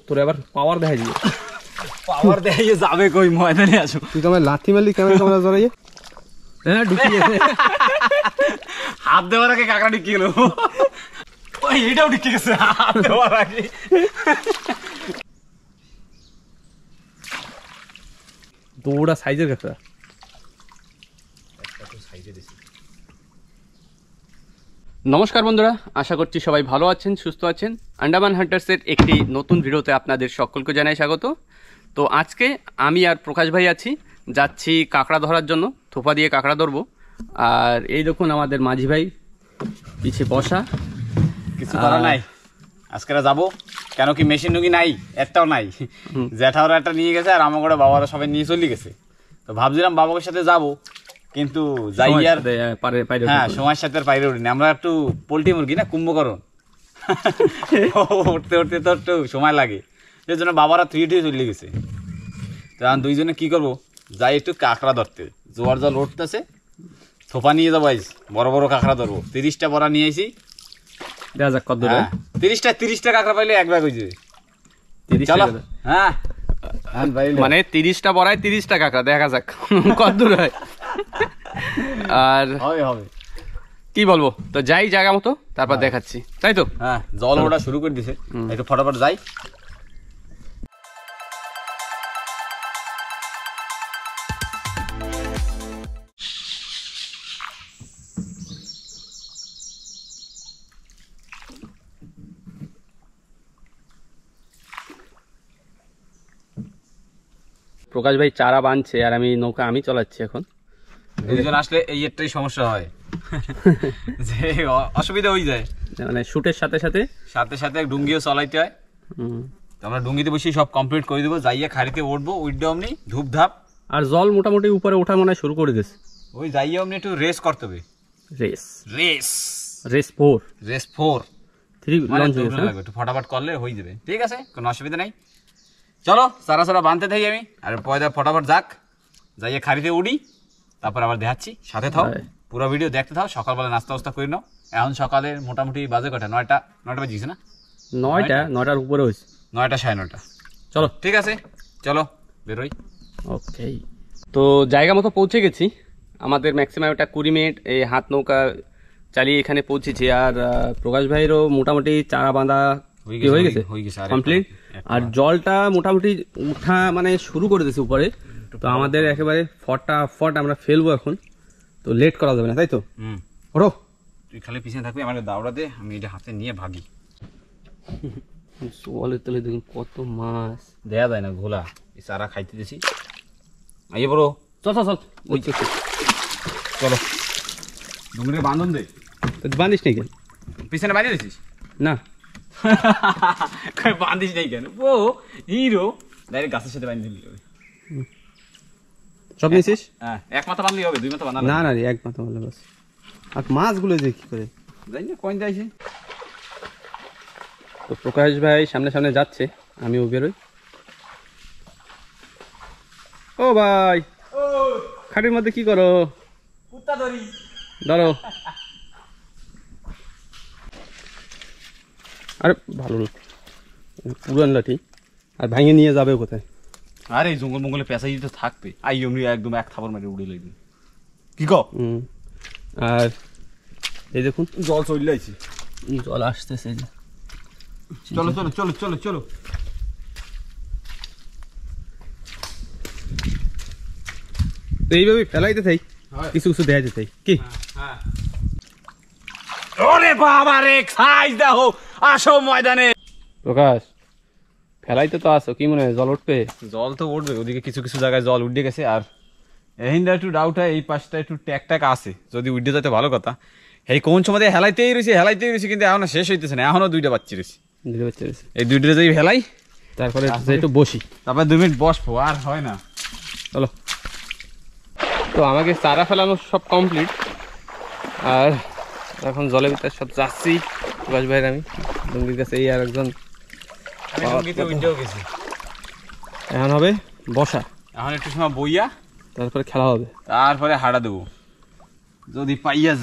তোর আবার পাওয়ার দেখা যাবে, পাওয়ার দেখাইয়ে যাবে কই ময়দানে আসো। তুই তো আমার লাথি মারলি ক্যামেরা জড়াইয়ে। হ্যাঁ ঢুকিয়ে গেছে, হাত দেওয়ার আগে কাঁকড়া ঢুকিয়ে গেল। ওই এটাও ঢুকিয়ে গেছে হাত দেওয়ার আগে। দৌড়া সাইজের কাঁকড়া। নমস্কার বন্ধুরা, আশা করছি সবাই ভালো আছেন, সুস্থ আছেন। আন্ডামান হান্টার্সের একটি নতুন ভিডিওতে আপনাদের সকলকে জানাই স্বাগত। তো আজকে আমি আর প্রকাশ ভাই আছি, যাচ্ছি কাঁকড়া ধরার জন্য, থোপা দিয়ে কাঁকড়া ধরবো। আর এই দেখুন আমাদের মাঝি ভাই পিছে বসা। কিছু করা নাই, আজকে যাবো। কেন কি মেশিন নুকি নাই, একটাও নাই। জ্যাঠাওরা একটা নিয়ে গেছে আর আমার বাবারা সবাই নিয়ে চলে গেছে। তো ভাবছিলাম বাবাকে সাথে যাবো, কিন্তু যাই আর হ্যাঁ সময়ের সাথে আর বাইরে উঠিনি। আমরা একটু পোল্ট্রি মুরগি না, কুম্ভকরণ, উঠতে উঠতে তো একটু সময় লাগে, সেই জন্য বাবারা থ্রি চলে গেছে। তো এখন দুইজনে কি করবো, যাই একটু কাঁকড়া ধরতে। জোয়ার জল উঠতেছে, থোপা নিয়ে যাবো, আইস বড় বড় কাঁকড়া ধরবো। 30টা বড়া নিয়ে আইসি, দেখা যাক কত। 30টা কাঁকড়া পাইলে এক ব্যাগ হয়ে যাবে। হ্যাঁ মানে 30টা বড়ায় 30টা কাঁকড়া, দেখা যাক কত দূর হয়। আর হবে কি বলবো, তো যাই জায়গা মতো, তারপর দেখাচ্ছি, তাই তো। হ্যাঁ জল ওটা শুরু করে দিছে, একটু ফটাফট যাই। প্রকাশ ভাই চারা বাঁধছে আর আমি নৌকা আমি চালাচ্ছি এখন। দুজন আসলে এই একটাই সমস্যা হয়, যে অসুবিধা হয়ে যায়, মানে শুটের সাথে সাথে সাথে ডুঙ্গিও চলাইতে হয়। তো আমরা ডুঙ্গিতে বসে সব কমপ্লিট করে দেবো, যাইয়া খাড়িতে উঠবো, উঠবে অমনি ধূপ ধাপ। আর জল মোটামুটি উপরে ওঠা মনে হয় শুরু করে দিয়েছে। ওই যাইয়া অমনি একটু রেস করতে হবে। রেস 4 3 লঞ্চ লাগবে, একটু ফটাফট করলে হয়ে যাবে। ঠিক আছে, কোনো অসুবিধা নাই। চলো সারা বাঁধতে থাকি আমি, আর পয়দা ফটাফট যাক, যাইয়া খাড়িতে উঠি, তারপর আবার দেখাচ্ছি। সাথে থাও, পুরো ভিডিও দেখতে থাও। সকালবেলা নাস্তা করে নাও। এখন সকালে মোটামুটি বাজে কটা, 9টা বাজিয়েছে না? 9টার উপরে হয়েছে, 9টা 9:30। চলো ঠিক আছে, চলো বেরোই। ওকে, তো জায়গা মতো পৌঁছে গেছি। আমাদের ম্যাক্সিমাম একটা 20 মিনিট এই হাত নৌকা চালিয়ে এখানে পৌঁছেছি। আর প্রকাশ ভাইয়েরও মোটামুটি চারা বাঁধা হয়ে গেছে কমপ্লিট। আর জলটা মোটামুটি উঠা মানে শুরু করে দিয়েছে উপরে। তো আমাদের একেবারে ফটাফট আমরা ফেলবো এখন, তো লেট করা যাবে না, তাই তো। ওরো তুই খালি পিছনে থাকবি, আমাকে দাওড়া দে, আমি এটা হাতে নিয়ে ভাগি। জলের তলে দেখুন কত মাছ, দেয়া যায় না ঘোলা। এই চারা খাইতে দিছি, আইয়ে বড়। চল ওই চলো ডুঙ্গিরে বাঁধন দে। বাঁধিস নেই কেন? পিছনে বাঁধিয়ে দিছিস না? বাঁধিস নেই কেন? ও হিরো, ডাইরেক্ট গাছের সাথে বাঁধি দিলি হবে। সব নিয়েছিস? হ্যাঁ, এক মাথা বাঁধলেই হবে, 2 মাথা বাঁধা না রে, এক মাথা বাঁধলে বাস। আর মাছগুলো যে কি করে জানি না, কোন যাইছে। তো প্রকাশ ভাই সামনে যাচ্ছে, আমিও বেরোই। ও ভাই, খাটের মধ্যে কি করো? কুত্তা ধরো। আরে ভালো পুরান লাঠি, আর ভাঙে নিয়ে যাবে কোথায়? আরে এই জঙ্গল মঙ্গলে পেঁচাই তো থাকবে, আই এমনি একদম এক থাপড় মারি উড়ে লাগবে। কি কো? আর এই দেখুন জল চলে আইছে, জল আসতেছে। চলো এইভাবে ফেলাইতে চাই, কিছু দেখা যেতে কি। ওরে বাবা রে, সাইজ দেখো, আসো ময়দানে। প্রকাশ ফেলাইতে তো আসো, কি মনে হয় জল উঠবে? জল তো উঠবে, ওদিকে কিছু জায়গায় জল উঠে গেছে। আর এইটা একটু ডাউট হয়, এই পাশটা একটু ট্যাক আছে, যদি উঠে যেতে ভালো কথা। এই কোন সময় হেলাইতেই রয়েছে, কিন্তু এখনো শেষ হইতেছে না, এখনো 2টা বাচ্চা রয়েছে। এই 2টা যদি হেলাই, তারপরে একটু বসি, তারপরে 2 মিনিট বসবো, আর হয় না। চলো। তো আমাকে চারা ফেলানো সব কমপ্লিট, আর এখন জলের ভিতরে সব যাচ্ছি প্রকাশ ভাইয়ের আমি ডুঙ্গির কাছে। এই আর একজন এখন হবে বসা, এখন একটু সময় বইয়া তারপরে খেলা হবে, তারপরে হাঁটা দেবো। যদি পাইয়া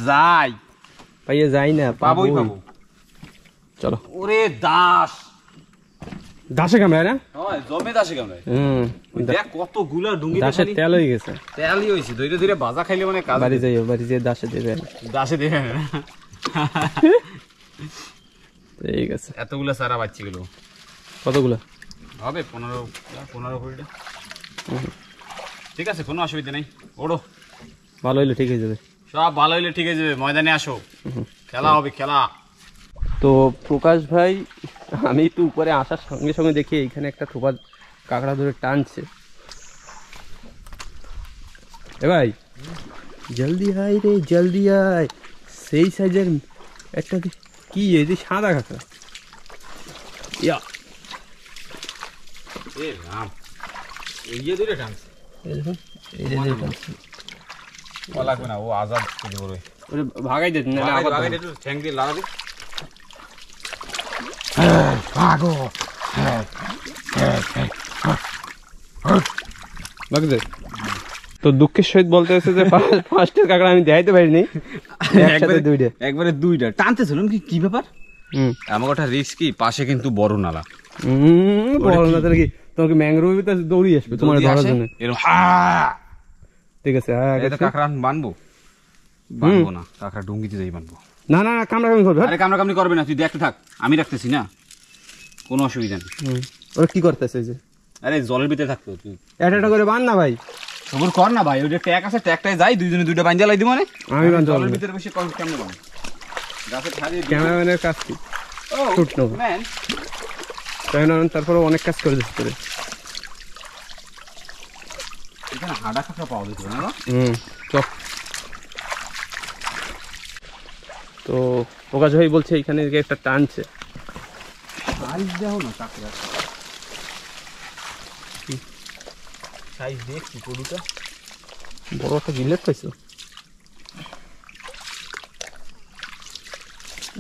যাই না, পাবোই। চলো। ওরে দাস, দাসে কামড়ায় না? হয় জমে দাসে কামড়ায়। দেখ কতগুলা ডুঙ্গি দাসের তেল হয়ে গেছে। তেলই হইছে, ধীরে ধীরে ভাজা খাইলে মানে কাজ। বাড়ি যাই, বাড়ি যেয়ে দাসে দেবে। দাসে দেবে ঠিক আছে। এতগুলা সারা বাচ্চি গেল। কতগুলা হবে? 15-20টা। ঠিক আছে, কোনো অসুবিধা নেই, ওড়ো। ভালো হইলে ঠিক হয়ে যাবে। সব ভালো হইলে ঠিক হয়ে যাবে, ময়দানে আসো, খেলা হবে, খেলা। তো প্রকাশ ভাই, আমি তো উপরে আসার সঙ্গে সঙ্গে দেখি এইখানে একটা থোপা কাঁকড়া ধরে টানছে। এ ভাই, জলদি আয় রে, জলদি আয়। সেই সাইজের একটা কি এই যে সাদা কাঁকড়া। ইয়া এ রাম, এই যে ধরে টানছে। এই দেখুন, এই যে টানছে। ও লাগবে না, ও আজাদ করে বড়। ওরে ভাগাই দে, না আবার ভাগাই দে, একটু ঠ্যাং দিয়ে লাগা দে। ভাগো। ভাগ দে। তো দুঃখের সহিত বলতে হচ্ছে যে ফার্স্টের কাঁকড়া আমি দেখাইতে পারিনি, একবারে দুইটা। একবারে দুইটা টানতেছিল কি ব্যাপার? আমার একটা রিস্কি, পাশে কিন্তু বড় নালা। বড় না তাহলে কি তোমাকে ম্যাংগ্রোভ ভিতরে দৌড়ি আসবে তোমার ধরার জন্য। ঠিক আছে, এটা কাঁকড়া বানবো না, কাঁকড়া ডুঙ্গিতে যাই বানবো। না না কামড়া কামড়ি করবে। আরে কামড়া কামড়ি করবে না, তুই দেখতে থাক, আমি রাখতেছি না, কোনো অসুবিধা নেই। ওরা কি করতেছে যে? আরে জলের ভিতরে থাকতো, তুই একটা করে বান না ভাই, খবর কর না ভাই। ওই যে ট্যাগ আছে, ট্যাগটায় যাই, দুইজনে দুইটা বান জ্বালাই দিব। মানে আমি বান জলের ভিতরে বসে কেমনে বান? গাছে ছাড়িয়ে ক্যামেরাম্যানের কাজ কি? শুট নেবো, তারপরে অনেক কাজ করে দিচ্ছে তোরে। এখানে হাডা কাঁকড়া পাওয়া যেত না? তো প্রকাশ ভাই বলছে এখানে একটা টানছে। সাইজ দেখো না কাঁকড়া, সাইজ দেখছি গরুটা বড় একটা গিলেট পাইছো।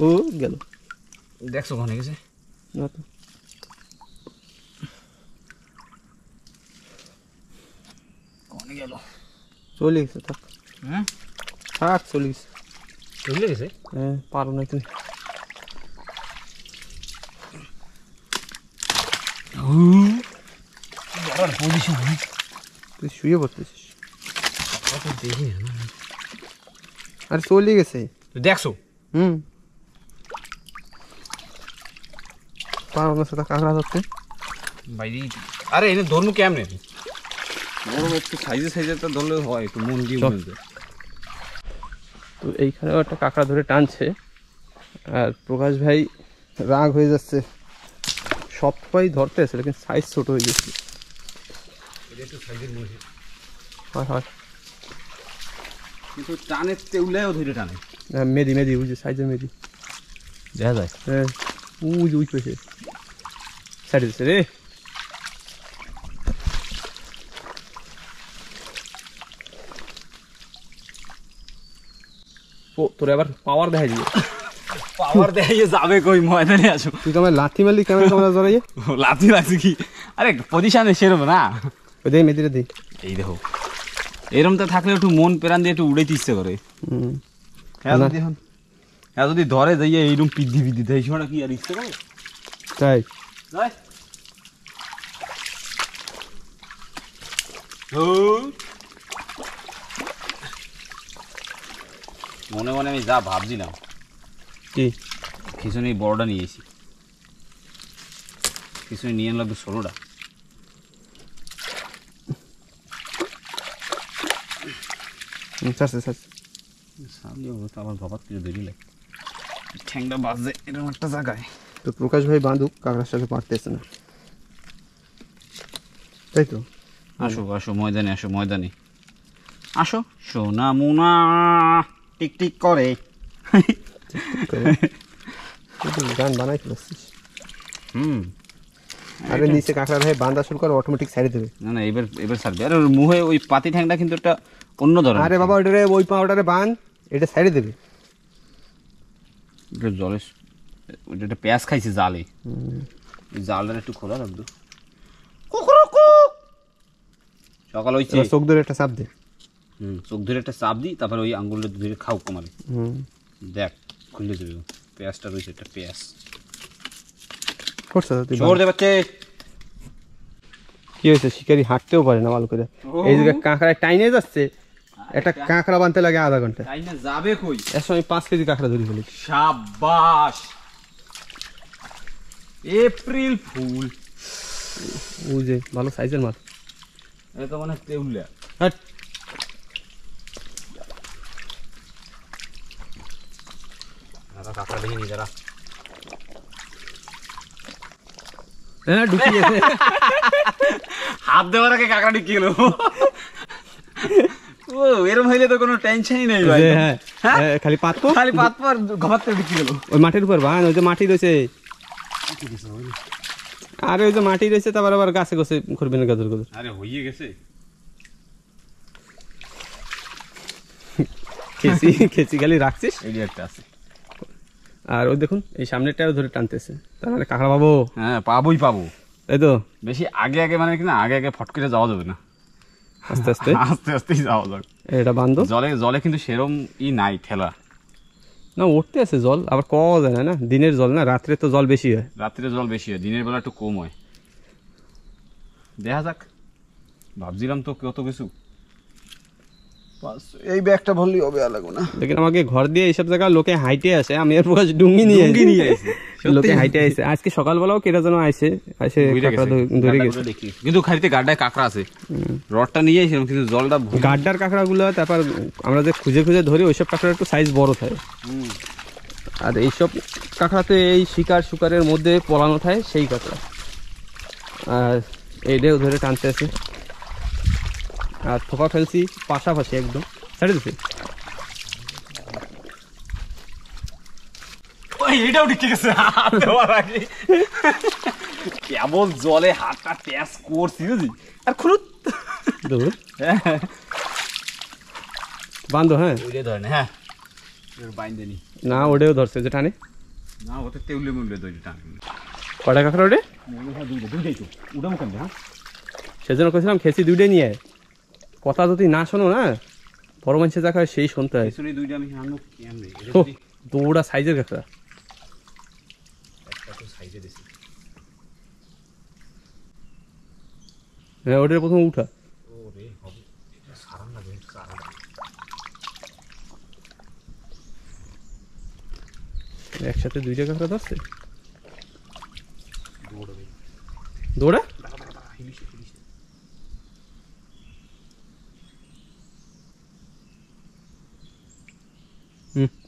ও গেল, দেখছো ওখানে গেছে না তো। কোনে গেল? চলে গেছে, থাক থাক, চলে গেছে। চলে গেছে? হ্যাঁ, পারো না তুমি। তুই শুয়ে পড়তেছিস। আরে চলে গেছে, দেখছো? পারো না সেটা কাঁকড়া ধরতে। বাইরে আরে এনে ধরমু কেমনে? বড় একটু সাইজে সাইজে তো ধরলে হয়, একটু মন দিয়ে বলতে। তো এইখানেও একটা কাঁকড়া ধরে টানছে, আর প্রকাশ ভাই রাগ হয়ে যাচ্ছে। সব সবাই ধরতে আছে, কিন্তু সাইজ ছোট হয়ে গেছে। হয় হয়, কিন্তু টানের তেউলেও ধরে টানে। মেদি মেদি বুঝছে, সাইজের মেদি দেখা যায়। হ্যাঁ, উই পেয়েছে, সাইড দিচ্ছে রে। ও তোর আবার পাওয়ার দেখাই দিবে। পাওয়ার দেখাইয়ে যাবে কই? ময়দানে আসো। তুই তো আমার লাথি মারলি, ক্যামেরা জড়াইয়ে। লাথি লাগছে কি? আরে পজিশনে সেরকম না। ওই দেখ মেদিটা দিই। এই দেখো, এরম তো থাকলে একটু মন প্রাণ দিয়ে একটু উড়াইতে ইচ্ছে করে। হ্যাঁ, যদি ধরে যাইয়ে এইরকম পিদ্ধি পিদ্ধি দেয়, সেটা কি আর ইচ্ছে করে? তাই মনে মনে আমি যা ভাবছিলাম, কি খিচুনি বড়টা নিয়েছি, খিচুনি নিয়ে লাগবে 16টা। আবার বাবার কিছু বেরিয়ে লাগে, ঠ্যাংটা বাজে এরকম একটা জায়গায়। তো প্রকাশ ভাই বাঁধুক, কাঁকড়ার সাথে পারতেছে না, তাই তো। আসো আসো ময়দানে, আসো ময়দানে আসো। সোনা মুনা টিক টিক করে গান বানাই ফেলছিস। আরে নিচে কাঁকড়া ভাই বাঁধা শুরু করে, অটোমেটিক সাইডে দেবে। না না, এবার ছাড়বে। আরে ওর মুখে ওই পাতি ঠ্যাংটা কিন্তু একটা অন্য ধরনের। আরে বাবা, ওইটারে ওই পাউডারে বাঁধ, এটা সাইডে দেবে। এটা জলে ওইটা একটা পেঁয়াজ খাইছে জালে, জালটা একটু খোলা রাখতো। সকাল হয়েছে, চোখ ধরে একটা চাপ দে। চোখ ধরে একটা চাপ দিই, তারপরে ওই আঙ্গুলটা ধরে খাও কমারে। দেখ খুলে দেবে, পেঁয়াজটা রয়েছে, একটা পেঁয়াজ। করছে জোর দে বাচ্চা কি হয়েছে শিকারি হাঁটতেও পারে না ভালো করে এই যে কাঁকড়ায় টাইনে যাচ্ছে একটা কাঁকড়া বানতে লাগে আধা ঘন্টা টাইনে যাবে কই এর সময় 5 কেজি কাঁকড়া ধরে ফেলি শাবাশ এপ্রিল ফুল ওই যে ভালো সাইজের মাছ এটা তো মানে তেউলা হাট দাদা কাঁকড়া দেখি নি যারা হ্যাঁ ঢুকি গেছে হাত দেওয়ার আগে কাঁকড়া ঢুকি গেল ও এরকম হইলে তো কোনো টেনশনই নেই ভাই হ্যাঁ খালি পাতপো খালি পাতপর ঘবাতে ঢুকি গেল ওই মাটির উপর বান ওই যে মাটি রয়েছে আরে ওই যে মাটি রয়েছে তারপর আবার গাছে গাছে করবেন গাজর গাজর আরে হইয়ে গেছে খেসি খেসি খালি রাখছিস এই একটা আছে আর ওই দেখুন এই সামনেটাও ধরে টানতেছে তাহলে কাঁকড়া পাবো হ্যাঁ পাবোই পাবো এই তো বেশি আগে আগে মানে কি না আগে আগে ফট করে যাওয়া যাবে না আস্তে আস্তে আস্তে আস্তেই যাওয়া যাবে এটা বান্ধব জলে জলে কিন্তু সেরম নাই ঠেলা না উঠতে আছে জল আবার কওয়া যায় না দিনের জল না রাত্রে তো জল বেশি হয় রাত্রে জল বেশি হয় দিনের বেলা একটু কম হয় দেখা যাক ভাবছিলাম তো কত কিছু এই ব্যাগটা ভরলেই হবে আর লাগবে না लेकिन আমাকে ঘর দিয়ে এইসব জায়গা লোকে হাইটে আসে আমি আর প্রকাশ ডুঙ্গি নিয়ে আইছি লোকে হাইটে আসে আজকে সকালবেলাও কেটা যেন আইছে কাঁকড়া ধরে গেছে কিন্তু খালিতে গাড্ডায় কাঁকড়া আছে রডটা নিয়ে আইছিলাম কিন্তু জলটা গাড্ডার কাঁকড়াগুলো তারপর আমরা যে খুঁজে খুঁজে ধরি ওইসব কাঁকড়া একটু সাইজ বড় থাকে আর এইসব কাঁকড়াতে এই শিকারের মধ্যে পলানো থাকে সেই কাঁকড়া আর এইটাও ধরে টানতে আছে আর থোপা ফেলছি পাশাপাশি একদম ছেড়ে দিচ্ছি এটাও ঢুকে গেছে হাত দেওয়ার আগে কেবল জলে হাতটা ট্যাস করছি বুঝলি আর খুরুত বান্ধব হ্যাঁ ওইটাই ধরে না হ্যাঁ বাইন্দে নি না ওটাও ধরছে যে টানে না ওতে তেউলে মুলে ধরে টান কটা কাঁকড়া ওটে দুইটাই তো উঠে মুখান হ্যাঁ সেজন্য কইছিলাম খেসি দুইটাই নিয়ে আয় কথা যদি না শোনো না বড় মানুষের যা খায় সেই শুনতে হয় পিছনে দুইটা আমি আনবো কেমনে ও দৌড়া সাইজের কাঁকড়া একটা তো সাইজে দিছি হ্যাঁ ওটার প্রথম উঠা ওরে হবে এটা সারান লাগে সারান একসাথে দুইটা কাঁকড়া ধরছে দৌড়বে দৌড়া হিলিশ হিলিশ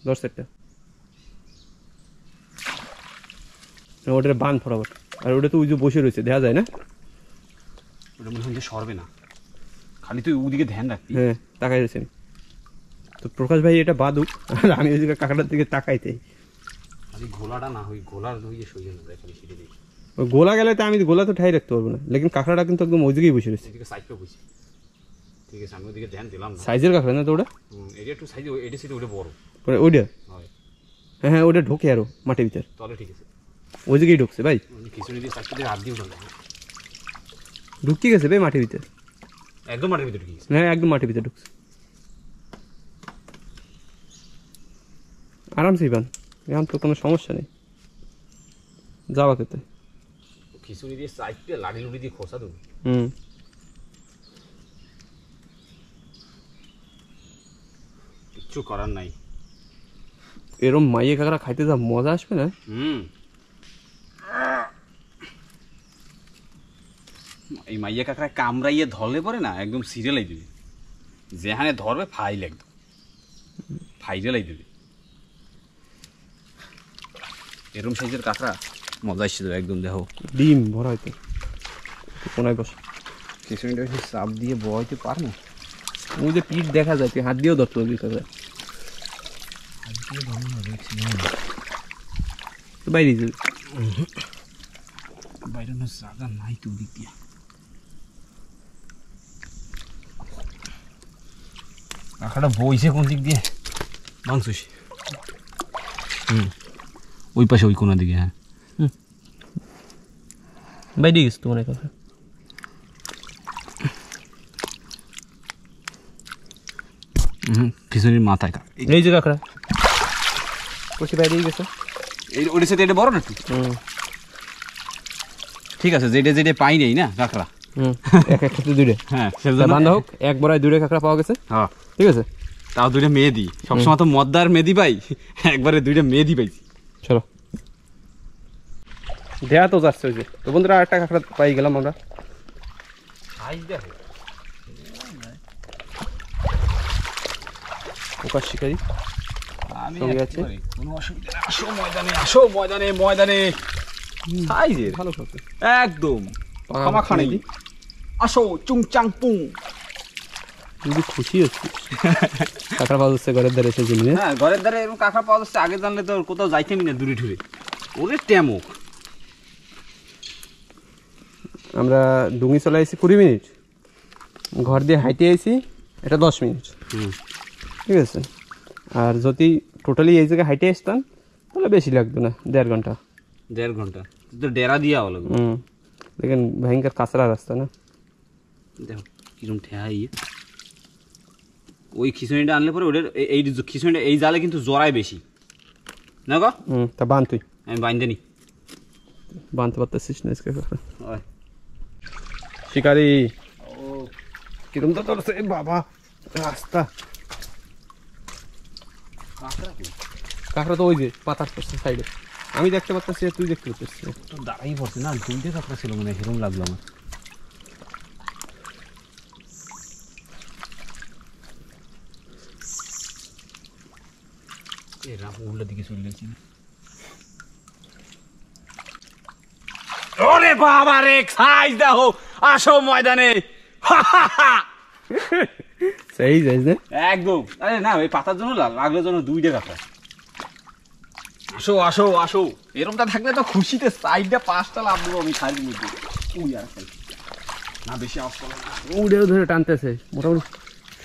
ধরছে একটা ওটার বান ফরাবট আর ওটা তো ওই যে বসে রয়েছে দেখা যায় না ওটা মনে হয় সরবে না খালি তুই ওদিকে ধ্যান রাখবি হ্যাঁ তাকাই রয়েছেন তো প্রকাশ ভাই এটা বাদুক আর আমি ওই কাঁকড়ার দিকে তাকাইতে খালি ঘোলাটা না হই ঘোলার হইয়ে সইয়ে না যায় খালি সিঁড়ি দিয়ে ওই গোলা গেলে তো আমি গোলা তো ঠাই রাখতে পারবো না লেকিন কাঁকড়াটা কিন্তু একদম ওই দিকেই বসে রয়েছে এদিকে সাইড করে বসি ঠিক আছে আমি ওদিকে ধ্যান দিলাম না সাইজের কাঁকড়া না তো ওটা এটা একটু সাইজ এটা সাইড ওটা বড় ওইটা হয় হ্যাঁ হ্যাঁ ওটা ঢোকে আরো মাটির ভিতর তাহলে ঠিক আছে ওই দিকেই ঢুকছে ভাই খিচুড়ি দিয়ে সাইড দিয়ে হাত দিয়ে উঠাল ঢুকে গেছে ভাই মাটির ভিতর একদম মাটির ভিতরে ঢুকে গেছে হ্যাঁ একদম মাটির ভিতরে ঢুকছে আরামসেই বান এখন তো কোনো সমস্যা নেই যাওয়া খেতে খিচুড়ি দিয়ে সাইড দিয়ে লাড়ি লুড়ি দিয়ে খোসা দেবো কিচ্ছু করার নাই এরম মাইয়ে কাঁকড়া খাইতে যা মজা আসবে না এই মাইয়া কাঁকড়া কামড়াইয়ে ধরলে পরে না একদম সিরিয়ালাই দেবে যেখানে ধরবে ফাইল একদম ফাইরেলাই দেবে এরম সাইজের কাঁকড়া মজা আসছে তো একদম দেখো ডিম ভরা হয়তো কোনায় বসে খিচুড়িটা বেশি চাপ দিয়ে বয়তে পার না ওই যে পিঠ দেখা যায় তুই হাত দিয়েও ধরতে পারবি কাঁকড়া বাইরে যাবে বাইরে না জায়গা নাই তো দিক দিয়ে কাঁকড়াটা বইছে কোন দিক দিয়ে মাংসুস ওই পাশে ওই কোনা দিকে হ্যাঁ বাইরে গেছে তোমার কথা খিচুড়ির মাথায় এই যে কাঁকড়া কষি বাইরে গেছে এই ওটার সাথে এটা বড় না একটু ঠিক আছে, যেটা যেটা পাই নেই না কাঁকড়া, এক একসাথে দুইটা। হ্যাঁ বান্ধা হোক, একবারে দুইটা কাঁকড়া পাওয়া গেছে। হ্যাঁ ঠিক আছে, তাও দুইটা মেহেদি, সবসময় তো মদ্দার মেহেদি পাই, একবারে দুইটা মেহেদি পাইছি। চলো দেয়া তো যাচ্ছে ওই যে। তো বন্ধুরা আরেকটা কাঁকড়া পাই গেলাম আমরা। ওকার শিকারি সঙ্গে আছে। কোনো অসুবিধা নেই, আসো ময়দানে, আসো ময়দানে, ময়দানে সাইজের ভালো খাচ্ছে একদম খামাখানি। আসো চুং চাং পুং। যদি খুশি হচ্ছে কাঁকড়া পাওয়া যাচ্ছে ঘরের ধারে, সেই জন্য। হ্যাঁ ঘরের ধারে এরকম কাঁকড়া পাওয়া যাচ্ছে, আগে জানলে তো কোথাও যাইতেমি না দূরে ঠুরে। ওরে ট্যামক। আমরা ডুঙ্গি চলে আসছি 20 মিনিট, ঘর দিয়ে হাইটে আইছি এটা 10 মিনিট। ঠিক আছে, আর যদি টোটালি এই জায়গায় হাইটে আসতাম তাহলে বেশি লাগতো না, 1.5 ঘন্টা। 1.5 ঘন্টা তো ডেরা দিয়া হলো। দেখেন ভয়ঙ্কর কাঁচরা রাস্তা না, দেখো কিরম ঠেহাই। ওই খিচুড়িটা আনলে পরে ওদের এই খিচুড়িটা এই জালে কিন্তু জড়ায় বেশি না গো। তা বান তুই, আমি বাইন্দে নি, বানতে পারতেছিস না আজকে কাঁকড়া। শিকারি কিরম তো তোর বাবা রাস্তা। কাঁকড়া তো ওই যে পাতার সাইডে আমি দেখতে পাচ্ছি, তুই দেখতে পাচ্ছিস। দাঁড়াই পড়ছে না, 2টে কাঁকড়া ছিল মনে হয়, সেরকম লাগলো আমার। উল্টা দিকে চলে যাচ্ছি। ওরে বাবা রে, সাইজ দেখো, আসো ময়দানে। সেই যাইস না একদম। আরে না ওই পাতার জন্য লাগলো জন্য 2টে কাঁকড়া। আসো আসো আসো, এরকমটা থাকলে তো খুশিতে সাইডটা 5টা লাভ দেবো আমি খাইর মধ্যে। উই আর না বেশি আওয়াজ করে না, উড়েও ধরে টানতেছে, মোটামুটি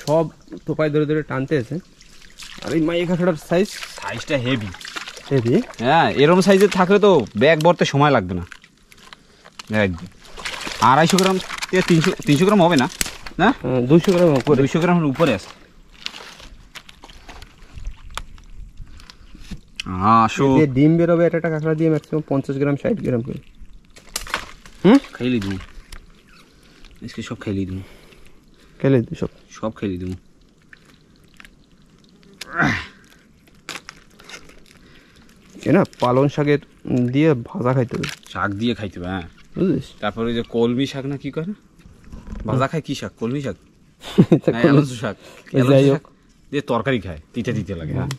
সব টোপাই ধরে ধরে টানতেছে। আর এই মাই কাঁকড়ার সাইজটা হেভি। হেভি। হ্যাঁ এরকম সাইজের থাকলে তো ব্যাগ ভরতে সময় লাগবে না। একদম 250 গ্রাম 300 গ্রাম হবে না, না 200 গ্রাম উপরে, 200 গ্রামের উপরে আছে। আসো ডিম বেরোবে একটা কাঁকড়া দিয়ে ম্যাক্সিমাম 50 গ্রাম 60 গ্রাম করে। খাইলি তুমি আজকে সব খাইলি তুমি, খেলে দিই সব খাইলি তুমি। না পালং শাকের দিয়ে ভাজা খাইতে হবে, শাক দিয়ে খাইতে হবে। হ্যাঁ বুঝলিস। তারপরে ওই যে কলমি শাক না কি করে ভাজা খায়, কি শাক, কলমি শাক এলাচি শাক, যাই হোক দিয়ে তরকারি খায়, তিতে তিতে লাগে। হ্যাঁ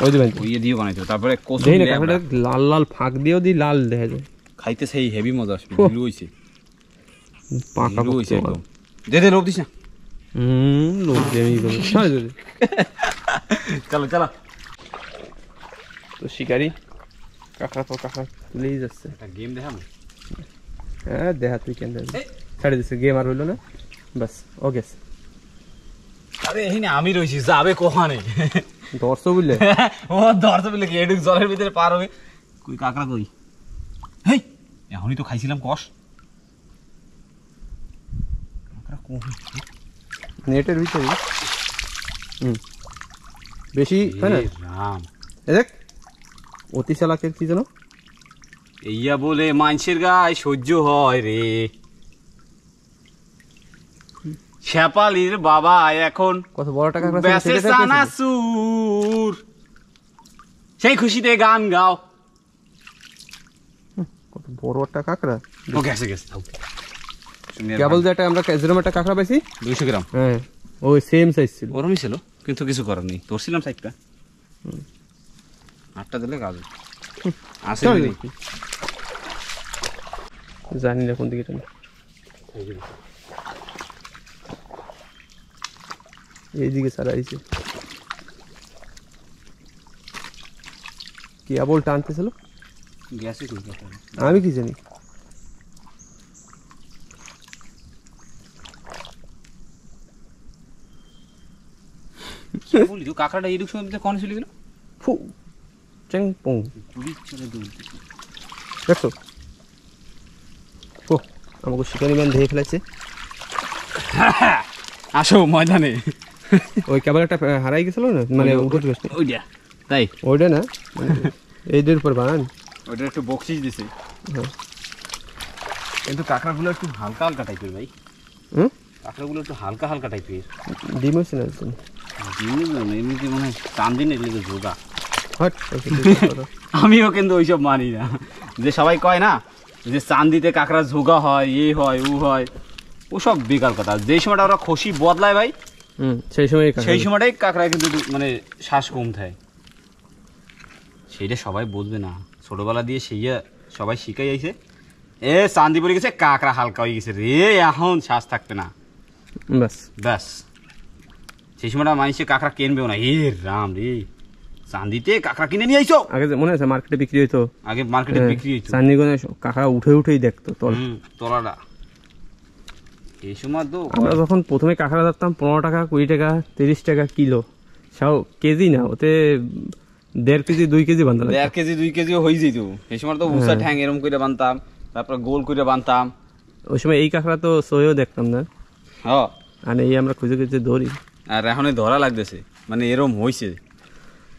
ওই দেবেন ওই দিয়ে বানাইতে হবে। তারপরে কাঁকড়াটা লাল লাল ফাঁক দিয়েও দিই, লাল দেখা যায়, খাইতে সেই হেভি মজা আসবে। ঝিলু হইছে, পাকা ঝিলু হইছে একদম। দে দে লোভ দিস না। লোক দিয়ে আমি চলো চলো। তো শিকারি কাঁকড়া তো কাঁকড়া তুলেই যাচ্ছে। একটা গেম দেখাবো। হ্যাঁ দেখা, তুই কেন ছাড়ে দিচ্ছে, গেম আর হইলো না, বাস ও গেছে। আরে এই না আমি রইছি, যাবে কোহানে দর্শক বুঝলে ও ধরতে বললে কি এডুক জলের ভিতরে পার হবে। কই কাঁকড়া কই? হেই এখনই তো খাইছিলাম কষ। কাঁকড়া কই? নেটের ভিতরে বেশি তাই না? রাম দেখ অতি চালাকের কি জানো, এইয়া বলে মানুষের গায়ে সহ্য হয় রে। শ্যাপালির বাবা এখন কত বড় টাকা বেসে সানাসুর, সেই খুশিতে গান গাও। কত বড় একটা কাঁকড়া। ও গেছে গেছে কেবল যে একটা আমরা যেরকম একটা কাঁকড়া পাইছি 200 গ্রাম, হ্যাঁ ওই সেম সাইজ ছিল, ওরমই ছিল, কিন্তু কিছু করার নেই। ধরছিলাম সাইডটা 8টা দিলে কাজ আসে জানি না কোন দিকে টানে। এইদিকে ছাড়া আইছে, কেবল টানতেছিল, গেছে কই? আমি কি জানি। কি বলি তো, কাঁকড়াটা এইরকম সময় কোন চলে গেল? ফু চেং পং পুরি চলে দৌড়। দেখছো ও আমাকে শিকারি ম্যান ধরে ফেলেছে। আসো ময়দানে। ওই কেবল একটা হারাই গেছিল না, মানে উঠে গেছে ওইটা, তাই ওইটা না, এইটার উপর বানান ওইটা একটু বকশিস দিছে। হ্যাঁ কিন্তু কাঁকড়াগুলো একটু হালকা হালকা টাইপের ভাই। হুম, কাঁকড়াগুলো একটু হালকা হালকা টাইপের। ডিম হচ্ছে না এমনিতে মনে হয় চান্দিন এগুলো যোগা। হট আমিও কিন্তু ওইসব মানি না, যে সবাই কয় না যে চান্দিতে কাঁকড়া ঝোগা হয়, এ হয় ও হয়, ওসব বেকার কথা। যেই সময়টা ওরা খসি বদলায় ভাই, সেই সময়টাই কাঁকড়া কিন্তু মানে শ্বাস কম থাকে। সেইটা সবাই বুঝবে না, ছোটবেলা দিয়ে সেই সবাই শিখাই আইছে, এ চান্দি পড়ে গেছে কাঁকড়া হালকা হয়ে গেছে রে, এখন শ্বাস থাকবে না, ব্যাস ব্যাস। সেই সময়টা মানুষে কাঁকড়া কিনবেও না। এ রাম রে, চান্দিতে কাঁকড়া কিনে নিয়ে আইছো। আগে মনে আছে মার্কেটে বিক্রি হইতো, আগে মার্কেটে বিক্রি হইতো চান্দিগঞ্জে কাঁকড়া উঠে উঠেই দেখতো তলাটা। এই সময় তো আমরা যখন প্রথমে কাঁকড়া ধরতাম 15 টাকা 20 টাকা 30 টাকা কিলো, সাও কেজি না, ওতে 1.5 কেজি 2 কেজি বান্ধা 1.5 কেজি 2 কেজিও হয়ে যেত। এই সময় তো উঁচা ঠ্যাং এরম করে বানতাম, তারপর গোল করে বানতাম। ওই সময় এই কাঁকড়া তো সইও দেখতাম না, হ্যাঁ, আর এই আমরা খুঁজে খুঁজে ধরি। আর এখন ধরা লাগতেছে, মানে এরম হয়েছে।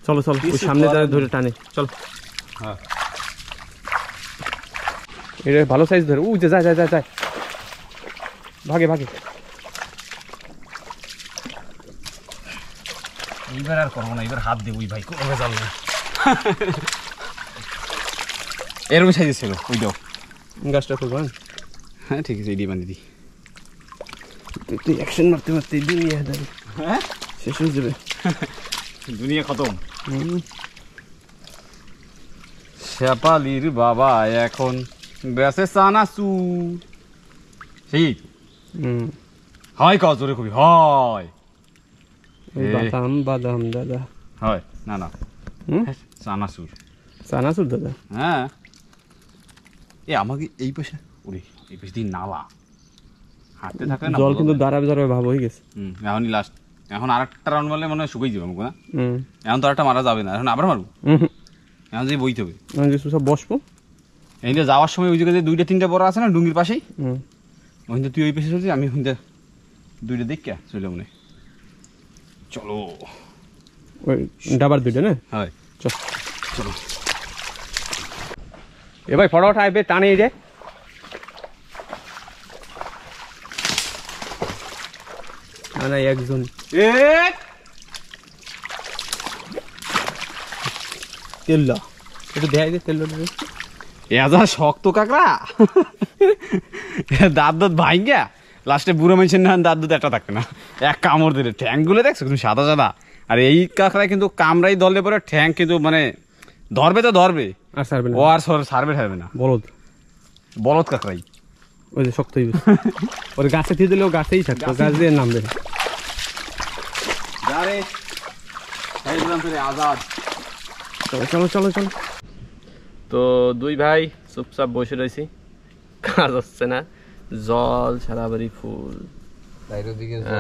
চলো চলো, ওই সামনে যারা ধরে টানে, চলো। হ্যাঁ, এটা ভালো সাইজ ধরে, উ যায় যায় যায় যায়, ভাগে ভাগে। এইবার আর করবো না, এবার হাত দেবো ভাই, কোনো ভেজাল না। এরকম সাইজে ছিল ওই দাও গাছটা করবো। হ্যাঁ ঠিক আছে, এডি বানিয়ে দিই। তুই অ্যাকশন মারতে মারতে দুনিয়া হ্যাঁ শেষ হয়ে যাবে, দুনিয়া খতম। শেপালির বাবা এখন বেসে চানাচু, সেই হয় কাজ জোরে খুবই হয়। বাদাম বাদাম দাদা, হয় না না চানাচুর, চানাচুর দাদা। হ্যাঁ, এ আমাকে এই পাশে, ওরে এই পাশে দিয়ে নালা হাঁটতে থাকে না, জল কিন্তু দাঁড়াবে দাঁড়াবে ভাব হয়ে গেছে। এখনই লাস্ট, এখন আর একটা রাউন্ড মারলে মনে হয় শুকিয়ে যাবে আমাকে না। এখন তো আরেকটা মারা যাবে না, এখন আবার মারবো, এখন যে বইতে হবে সব বসবো। এইটা যাওয়ার সময় ওই জায়গায় 2টা 3টা বড় আছে না ডুঙ্গির পাশেই, ওইখানে তুই ওই পাশে চলছিস, আমি ওইখানে 2টা দেখে চলে মনে। চলো ওই ডাবার 2টা না, হয় চলো। এ ভাই ফটোটা আইবে টানে এই রে, না একজন তেল্লা একটু দেখাই দে, তেল্লাটা এজা শক্ত কাঁকড়া, দাঁত ভাঙ্গা লাস্টে বুড়ো মানুষের না দাঁত একটা থাকবে না, এক কামড় দিলে ঠ্যাংগুলো দেখছো তুমি সাদা সাদা। আর এই কাঁকড়া কিন্তু কামড়াই ধরলে পরে ঠ্যাং কিন্তু মানে ধরবে তো ধরবে, আর ছাড়বে না, ও আর সারবে ছাড়বে না। বলদ বলদ কাঁকড়াই ওই যে শক্ত হয়ে ওর গাছে দিয়ে দিলে ও গাছেই থাকতো, গাছ দিয়ে নামবে। আজাদ, চলো চলো চলো চলো। তো দুই ভাই চুপচাপ বসে রয়েছি, কাজ হচ্ছে না, জল সারা বাড়ি ফুল,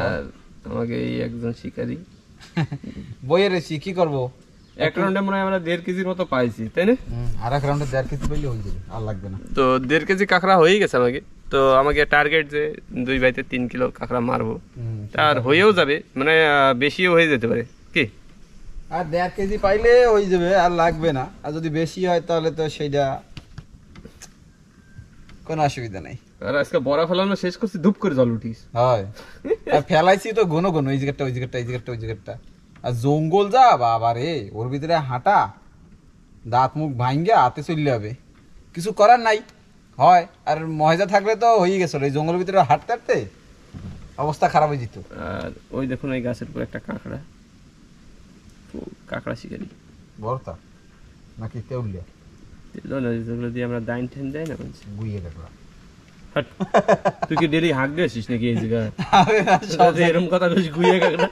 আর আমাকে এই একজন শিকারি বইয়ে রয়েছি কি করবো। এক রাউন্ডে মনে হয় আমরা 1.5 কেজির মতো পাইছি, তাই না? আর এক রাউন্ডে 1.5 কেজি পাইলে হয়ে যাবে, আর লাগবে না। তো 1.5 কেজি কাঁকড়া হয়ে গেছে আমাকে, তো আমাকে টার্গেট যে 2 ভাইতে 3 কিলো কাঁকড়া মারবো, আর হয়েও যাবে, মানে বেশিও হয়ে যেতে পারে কি। আর 1.5 কেজি পাইলে হয়ে যাবে, আর লাগবে না। আর যদি বেশি হয় তাহলে তো সেইটা কোনো অসুবিধা নাই। আর আজকে বড়া ফেলানো শেষ করছি, ধূপ করে জল উঠিস হয়, আর ফেলাইছি তো ঘন ঘন, এই জায়গাটা ওই জায়গাটা এই জায়গাটা ওই জায়গাটা, আর জঙ্গল যা বাবা রে, ওর ভিতরে হাঁটা, দাঁত মুখ ভাঙ্গা হাতে চললে হবে, কিছু করার নাই। হয়, আর ময়জা থাকলে তো হয়ে গেছিল, এই জঙ্গলের ভিতরে হাঁটতে হাঁটতে অবস্থা খারাপ হয়ে যেত। আর ওই দেখুন এই গাছের উপর একটা কাঁকড়া, কাঁকড়া শিকারি বড়টা নাকি কেউলিয়া, যেগুলো দিয়ে আমরা দাইন ঠেন দেয় না বলছি গুইয়ে কাঁকড়া। তুই কি ডেলি হাঁক গেছিস নাকি এই জায়গায়? এরকম কথা বলিস, গুইয়ে কাঁকড়া।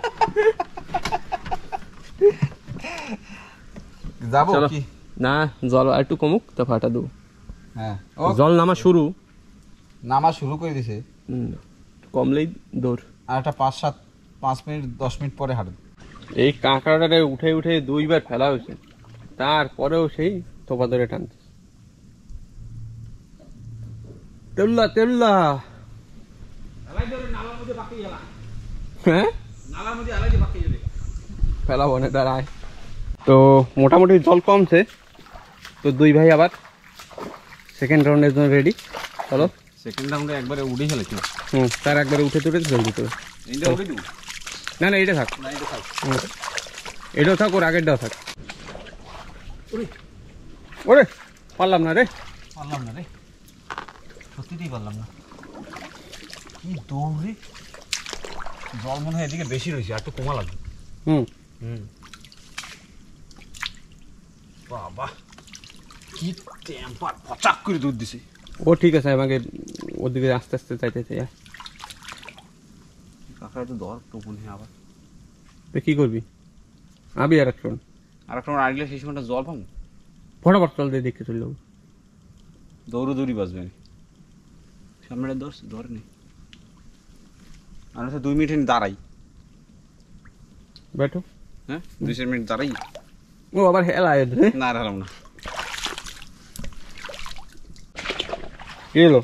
যাবো কি না, জল আর একটু কমুক তা ফাটা দেবো। হ্যাঁ, জল নামা শুরু, নামা শুরু করে দিছে, কমলেই দৌড়। আর একটা 5 মিনিট 10 মিনিট পরে হাঁটবে। এই কাঁকড়াটা উঠে উঠে 2 বার ফেলা হয়েছে, তারপরেও সেই তোপা ধরে টানছে। তেল্লা তেল্লা, হ্যাঁ ফেলাবো না দাঁড়ায়। তো মোটামুটি জল কমছে, তো 2 ভাই আবার সেকেন্ড রাউন্ডের জন্য রেডি। চলো সেকেন্ড রাউন্ডে একবারে উঠে ফেলেছি। তার একবারে উঠে তুলে জল দিতে হবে। এইটা উঠে দিব না না এটা থাক, না, এটা থাক। এটাও থাক, ওর আগেরটাও থাক। ওরে পারলাম না রে, পারলাম না রে, সত্যিই পারলাম না। কি দৌড় রে, জল মনে হয় এদিকে বেশি রয়েছে, আর একটু কমা লাগবে। হুম বাবা কি টেম্পার, পচাক করে দুধ দিছে। ও ঠিক আছে, আমাকে ওদিকে আস্তে আস্তে চাইতে চাই। কাঁকড়া তো দর তো মনে হয় আবার। তুই কি করবি? আবি আর একটা আর একটা আড়লে সেই সময়টা জল পাবো, ফটাফট চল দিয়ে দেখতে চললাম। দৌড়ি বাজবে। সামনে ধর নেই, আর 2 মিনিট দাঁড়াই। बैठो। হ্যাঁ 2 মিনিট দাঁড়াই। ও আবার হেলা রে, না হারাম না। কি হলো?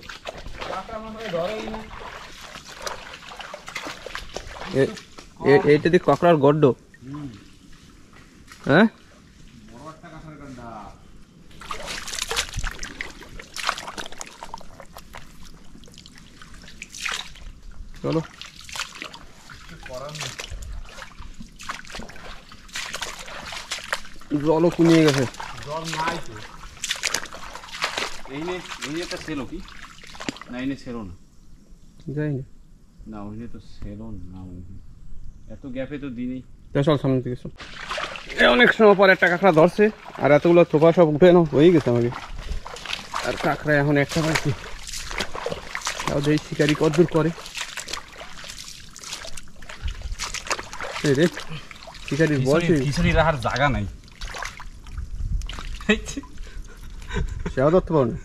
এইটা দিয়ে কাঁকড়ার গড্ড। হ্যাঁ চলো জলও কমিয়ে গেছে। জল নাই তো। এই একটা সেলো কি না, এই সেলো না, যাই না, না ওইনে তো সেলো না, এত গ্যাপে তো দিনই। চল সামনে থেকে চল। অনেক সময় পর একটা কাঁকড়া ধরছে, আর এতগুলো থোপা সব উঠে না হয়ে গেছে আমাকে। আর কাঁকড়া এখন একটা পাইছি, তাও যে শিকারি কদ্দূর করে। এই রে শিকারির বয়সে খিচুড়ি রাখার জায়গা নাই, সেও ধরতে পারো না।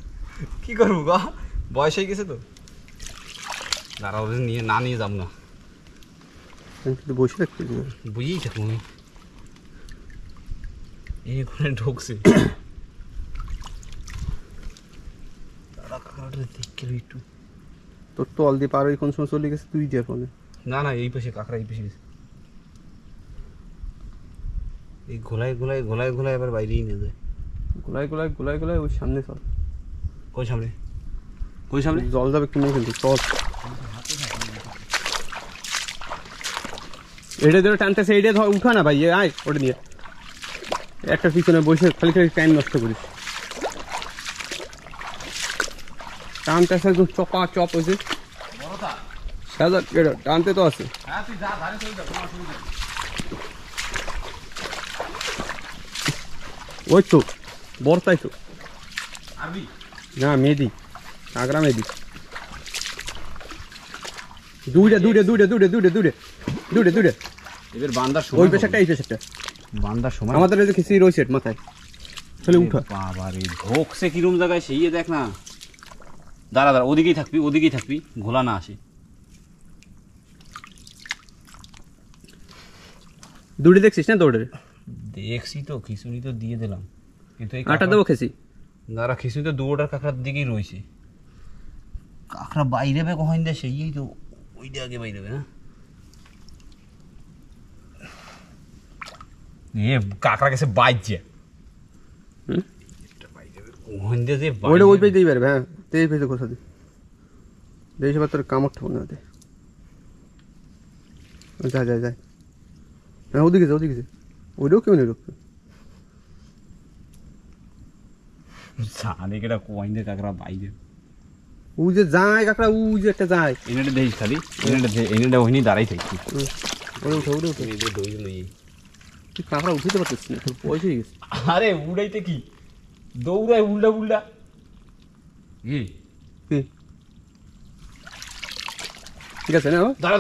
কি করবো গা, বয়স হয়ে গেছে তো। দাঁড়া, ওদের নিয়ে যাবো না, কিন্তু বসে রাখতে বুঝেই থাকবো আমি। এই ঘরে ঢুকছে, একটু তোর তো অল দিয়ে পার হয়ে কোন সময় চলে গেছে, তুই যে ফোনে। না এই পাশে কাঁকড়া, এই পাশে গেছে। এই ঘোলায় এবার বাইরেই নিয়ে যায়। গোলায় ওই সামনে চল। কোন সামনে জল যাবে কিনে কিন্তু চল। এটা ধরে টানতেছে, এইটা ধর উঠা না ভাই, আয় ওটা নিয়ে। একটা পিছনে বসে খালি টাইম নষ্ট করিস। টানতেছে একদম চপা চপ হয়েছে, টানতে তো আছে। ওই তো বর্তাই তো না, মেদি কাঁকড়া মেদি। দুইটা এবার বান্দার ওই সময়, পেশাটা এই পেশাটা বান্দার সময় আমাদের এই যে খিচুড়ি রয়েছে মাথায়, চলে উঠা। বাবা রে, ঢোকছে কিরম জায়গায় সেই দেখ না। দাঁড়া ওদিকেই থাকবি ঘোলা না আসে। দুটি দেখছিস না দৌড়ে? দেখছি তো, খিচুড়ি তো দিয়ে দিলাম, কিন্তু এই আটা দেবো খেছি। দাঁড়া, খিচুড়ি তো দুটোটার কাঁকড়ার দিকেই রয়েছে। কাঁকড়া বাইরে বে কখন দেয়, সেই তো ওইটা আগে বাইরে বে। হ্যাঁ এ কাঁকড়া গেছে বাইজে, ওইটা ওই পেজেই পারবে। হ্যাঁ তেই পেজে কোথা দি দেশ তোর কামড় ঠাকুর না দে। যায় হ্যাঁ ওদিকে ওইটাও কেউ নেই রক্ত। জানে কেটা কোয়াইন্দে কাঁকড়া বাইরে। ও যে যায় কাঁকড়া, ও যে একটা যায়। এনেটা দেখিস খালি, এনেটা ওইনি দাঁড়াই থাকি। ওরে উঠে তুই কাঁকড়া উঠতে পারতিস না, তোর বয়স হয়ে গেছে। আরে উড়াইতে কি দৌড়ায় উল্টা ঠিক আছে না? দাঁড়া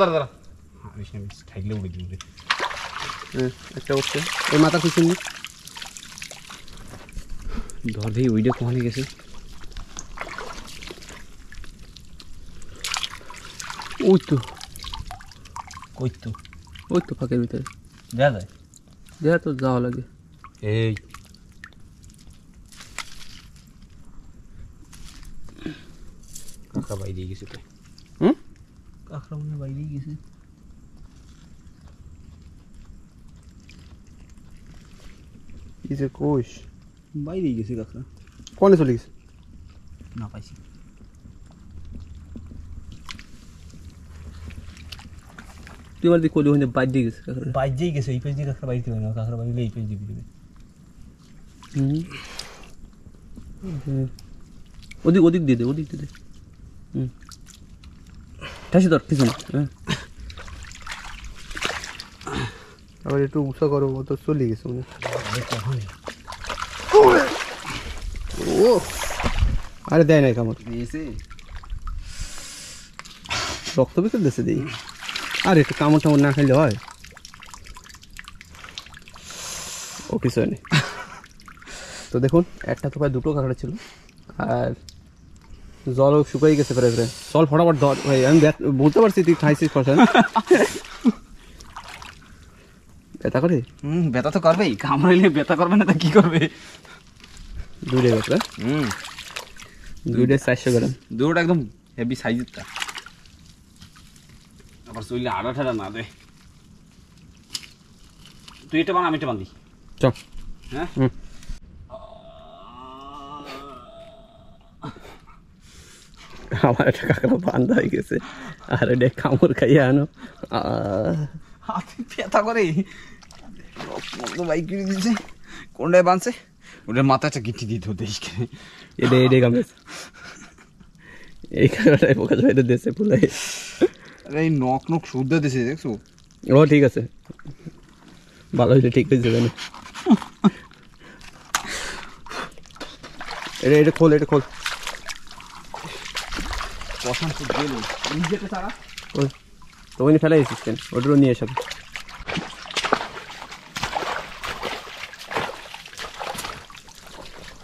থাকলে উড়ে দিন। হ্যাঁ একটা উঠছে ওই মাথা পিছন ধর দেই, ওইটা কখনই গেছে। ওই তো ফাঁকের ভিতরে দেখা যায়, দেখা তো যাওয়া লাগে। এই কাঁকড়া বাইরে গেছে তো। কাঁকড়া মনে বাইরে গেছে। কি যে কোষ, বাইরে গেছে কাঁকড়া। কোনে চলে গেছে? না পাইছি। তুই আমার দিকে কলি হইতে বাইর দিয়ে গেছে বাইরেই গেছে, এই পেজ দিয়ে কাঁকড়া বাইরে দিবে না, কাঁকড়া বাইরে এই পেজ দিয়ে দিবে। ওদিক ওদিক দিয়ে দে, ওদিক দিয়ে দে। ঠাসি ধর পিছনে। আবার একটু উঁচা করো, ও তো চলে গেছে মনে ও। আরে দেয় নাই কামড়, রক্ত বের করে দিয়েছে দিই। আর একটু কামড় টামড় না খাইলে হয়? ও কিছু হয়নি। তো দেখুন, একটা তো প্রায় দুটো কাঁকড়া ছিল, আর জলও শুকাই গেছে প্রায় প্রায়। চল ফটাফট ধর ভাই, আমি বলতে পারছি তুই খাইছিস কষা। ব্যথা করে? ব্যথা তো করবেই, কামড়াইলে ব্যথা করবে না তো কি করবে? দুইটাই কাঁকড়া, দুইটাই 400 গ্রাম। দুটোটা একদম হেভি সাইজের। তা আবার চললে আড়া ঠাড়া না দে। তুই এটা বান, আমি এটা বান্ধি। চল। হ্যাঁ, আমার একটা কাঁকড়া বান্ধা হয়ে গেছে, আর এটা কামড় খাইয়ে আনো। হাতে ব্যথা করে, বাইক কিনে দিয়েছে। কোনটায় বাঁধছে? ওটার মাথায় একটা গিটি দিতে হতে। এটা এটাই কামড়েছে, এই কাঁকড়াটাই প্রকাশ ভাইতে দেশে ফুলাই। আরে এই নখ নখ শুদ্ধ দিয়েছে, দেখছো? ও ঠিক আছে, ভালো হয়েছে, ঠিক হয়েছে। জানি এটা এটা খোল, এটা খোল। তুমি ফেলাই এসেছিস কেন? ওটারও নিয়ে এসব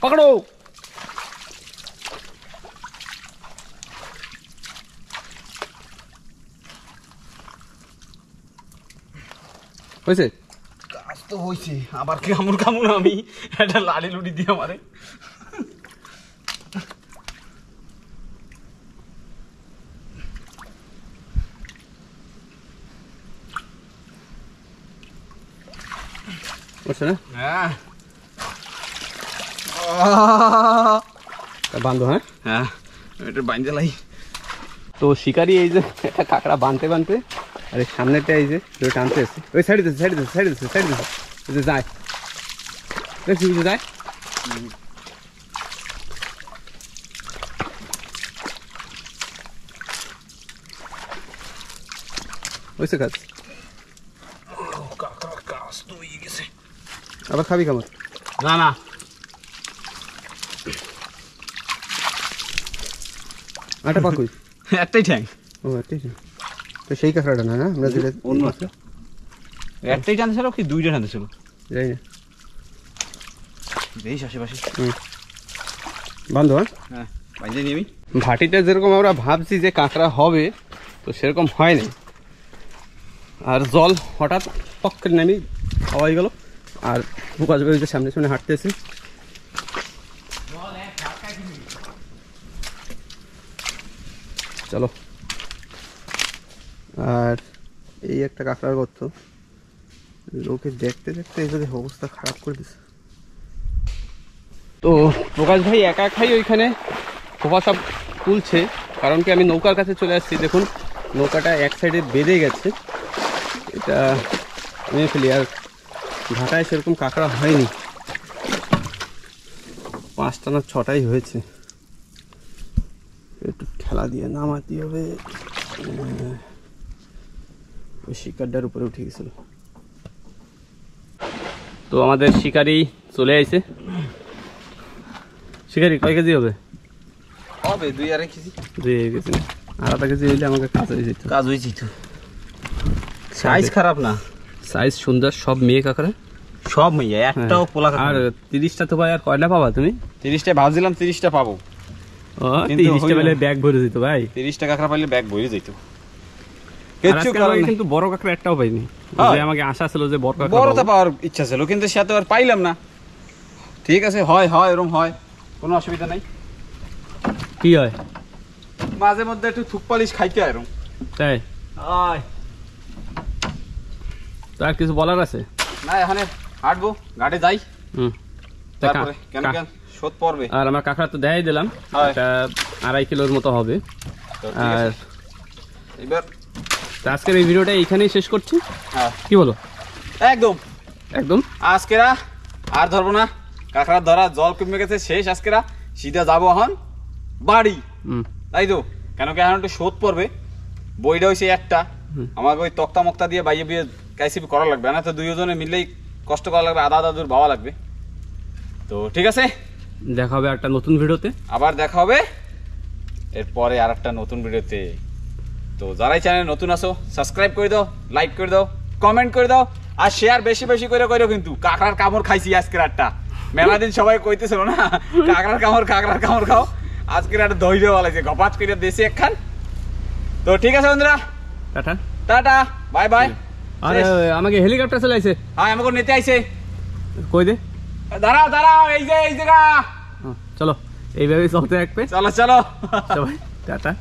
পকড়ো। হয়েছে কাজ তো হয়েছে, আবার কামড় কামড় আমি একটা লাড়ি লুটি দিয়ে আমারে। বুঝছে না? হ্যাঁ বান্ধব। হ্যাঁ হ্যাঁ, এটা বাইন্দে লাই। তো শিকারি এই যে একটা কাঁকড়া বানতে বানতে, আর এই সামনেটা এই যে টানতে এসে ওই সাইড দিচ্ছে, সাইড দিচ্ছে, সাইড দিচ্ছে, সাইড দিচ্ছে, এই যে যায় দেখছি, বুঝে যায়। হয়েছে কাজ, কাজ তো হয়ে গেছে। আবার খাবি কামড়? না না, আটা পাকুই, একটাই ঠ্যাং। ও একটাই। তো সেই কাঁকড়াটা না, না আমরা যেটা অন্য একটাই টানতে ছিল কি দুইটা টানতে ছিল? যাই না বেশ আশেপাশে। বান্ধব। হ্যাঁ, বাইন্দে নিয়ে আমি। ভাটিতে যেরকম আমরা ভাবছি যে কাঁকড়া হবে, তো সেরকম হয়নি। আর জল হঠাৎ পক করে নামি হওয়াই গেল, আর প্রকাশ ভাই যে সামনে সামনে হাঁটতেছে। চলো। আর এই একটা কাঁকড়ার গর্ত, লোকে দেখতে দেখতে এদের অবস্থা খারাপ করে দিচ্ছে। তো প্রকাশ ভাই একা একাই ওইখানে খোপা সব তুলছে, কারণ কি আমি নৌকার কাছে চলে আসছি। দেখুন নৌকাটা এক সাইডে বেঁধে গেছে, এটা নিয়ে ফেলি। আর ঘাটায় সেরকম কাঁকড়া হয়নি, 5টা না 6টাই হয়েছে। একটু ঠেলা দিয়ে নামাতে হবে। ওই শিকারটার উপরে উঠে গেছিল। তো আমাদের শিকারি চলে আইছে। শিকারি কয় কেজি হবে? হবে 2-2.5 কেজি। 2 কেজি, আর 1/2 কেজি হইলে আমাকে কাজ হয়ে যেত। কাজ হয়েছে তো, সাইজ খারাপ না, সাইজ সুন্দর, সব মেয়ে কাঁকড়া, সব মেয়ে, একটাও পোলা। আর 30টা তো ভাই, আর কয়টা পাবা তুমি? 30টা ভাবছিলাম, 30টা পাবো। ও 30টা পেলে ব্যাগ ভরে দিত ভাই। 30টা কাঁকড়া পাইলে ব্যাগ ভরে যেত। কিন্তু বড় কাঁকড়া একটাও পাইনি। আমাকে আশা ছিল যে বড় কাঁকড়া, বড়টা পাওয়ার ইচ্ছা ছিল, কিন্তু সে তো আর পাইলাম না। ঠিক আছে, হয় হয় এরকম হয়, কোনো অসুবিধা নাই। কি হয় মাঝে মধ্যে একটু থুক পালিশ খাইতে হয় এরকম। তাই? আয় তো আর কিছু বলার আছে না, এখানে হাঁটবো, ঘাটে যাই। তারপরে কেন কেন শোধ পড়বে। আর আমার কাঁকড়া তো দেখাই দিলাম, এটা 2.5 কিলোর মতো হবে। আর এবার তো আজকের এই ভিডিওটা এইখানেই শেষ করছি, হ্যাঁ কি বলো? একদম একদম আজকেরা আর ধরবো না, কাঁকড়া ধরা জল কমে গেছে, শেষ আজকেরা। সিধা যাবো এখন বাড়ি, তাই তো? কেন কি এখন একটু শোধ পড়বে, বইটা হয়েছে একটা, আমাকে ওই তক্তা মক্তা দিয়ে বাইয়ে বিয়ে কাইসিপি করা লাগবে না, তো দুইজনে মিললেই কষ্ট করা লাগবে, আধা আধা দূর ভাবা লাগবে। তো ঠিক আছে, দেখা হবে একটা নতুন ভিডিওতে, আবার দেখা হবে এরপরে আর একটা নতুন ভিডিওতে। তো যারাই চ্যানেল নতুন আসো সাবস্ক্রাইব করে দাও, লাইক করে দাও, কমেন্ট করে দাও, আর শেয়ার বেশি বেশি করে করো। কিন্তু কাঁকড়ার কামড় খাইছি আজকের একটা, মেলা দিন সবাই কইতেছিল না কাঁকড়ার কামড় খাও, আজকের একটা ধৈর্য বলাইছে গপাত করে দেশে একখান। তো ঠিক আছে বন্ধুরা, টাটা টাটা, বাই বাই। আর আমাকে হেলিকপ্টার চলে আইছে, হ্যাঁ আমাকে নিতে আইছে, কই দে, দাঁড়াও দাঁড়াও, এই জায়গা, চলো এইভাবে চলতে রাখবে, চলো চলো সবাই টাটা।